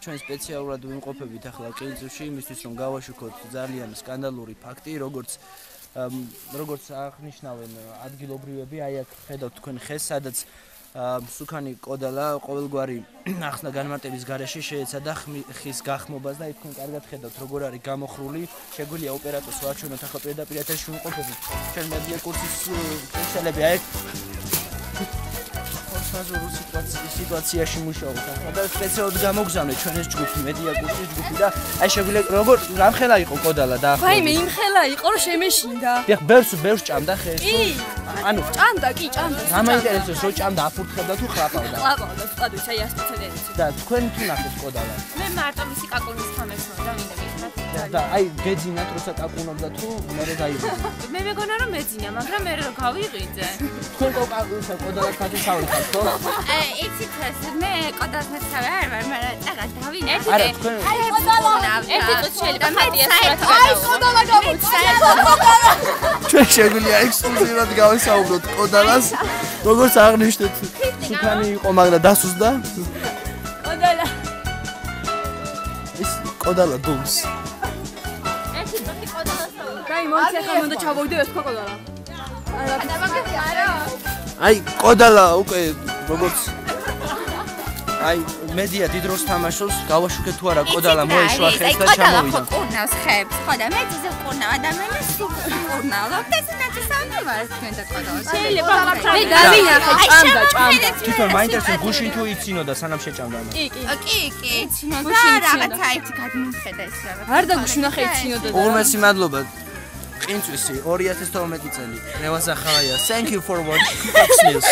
ჩვენ სპეციალურად ვიმყოფებით ახლა ყინწვში იმისთვის რომ გავაშუქოთ ძალიან სკანდალური ფაქტი, როგორც აღნიშნავენ ადგილობრივები, აი აქ ხედავთ თქვენ ხეს, სადაც სუქანი კოდალა ყოველგვარი ახსნა განმარტების გარეშე შეეცადა ხის გახმობას და თქვენ კარგად ხედავთ როგორ არის გამოხრული. შეგვიძლია ოპერატორს ვაჩვენოთ ახლა პირდაპირ ეთერში ვიმყოფებით. ჩვენ მედია კურსის სპეციალები აი ფაზურ სიტუაციაში მუშაობთ ახლა და სპეციალურად გამოგზავნეთ ჩვენ ეს ჯგუფი მედია კურსის ჯგუფი და აი შეგვიძლია როგორ რამხელა იყო კოდალა და აი მე იმხელა იყო რომ შემეშინდა. დიახ, ბევრს ჭამდა ხეს. ანუ ჭამდა. გამაინტერესებს რომ ჭამდა აფურთხებდა თუ ხლაპავდა. ხლაპავდა, ვთქვათ, აი ასწავლეთ. და თქვენ თუ ნახეთ კოდალა? მე მარტო მისი კაკუნის ხამეცნობდა მინდა მიხნათ. და აი გეძინათ როცა კაკუნობდა თუ მე გაიგო. მე მეგონა რომ მეძინა, მაგრამ მე რომ გავიღვიძე. თქვენ კოდალას ხათისავი ხართ ხო? იცით ეს მე კოდალას მეცავე არ ვარ, მაგრამ წაღად დავინე. არა თქვენ აი კოდალა. ერთი წუთი შეიძლება ხატიას რა თქმა აი კოდალა გამოჩნდა. ჩვენ შეგვიძლია ექსკლუზიურად გავისაუბროთ კოდალას, როგორც აღნიშნეთ, სუქანი იყო, მაგრამ დასუსტდა. კოდალა. ეს კოდალა დულს. ერთი წუთი კოდალას დავინე. აი მოიცე ხომ უნდა ჩავოვიდე ეს კოდალა. აი კოდალა უკვე როგორც აი მედია დიდ როლს თამაშობს, გავაშუქეთ თუ არა კოდალა მოეშვა ხეს და ჩამოვიდა. კოდალა ყურნავს ხებს, ხო და მე ძიძე ყურნავ ადამიანს სულ ყურნავ და ეს სამთავარ თქვენ და კოდალა. შეიძლება მე დავინახე ჭამდა. თვითონ მაინტერესებს გუშინ თუ იცინოდა სანამ შეჭამდა. კი, იცინოდა რაღაცა ერთი გადმოხედა ეს რაღაც. არ დაგუშინახე იცინოდა. უღრმესი მადლობა. ყინწვისი 2012 წელი. რევაზა ხალაია. Thank you for watching Fox News.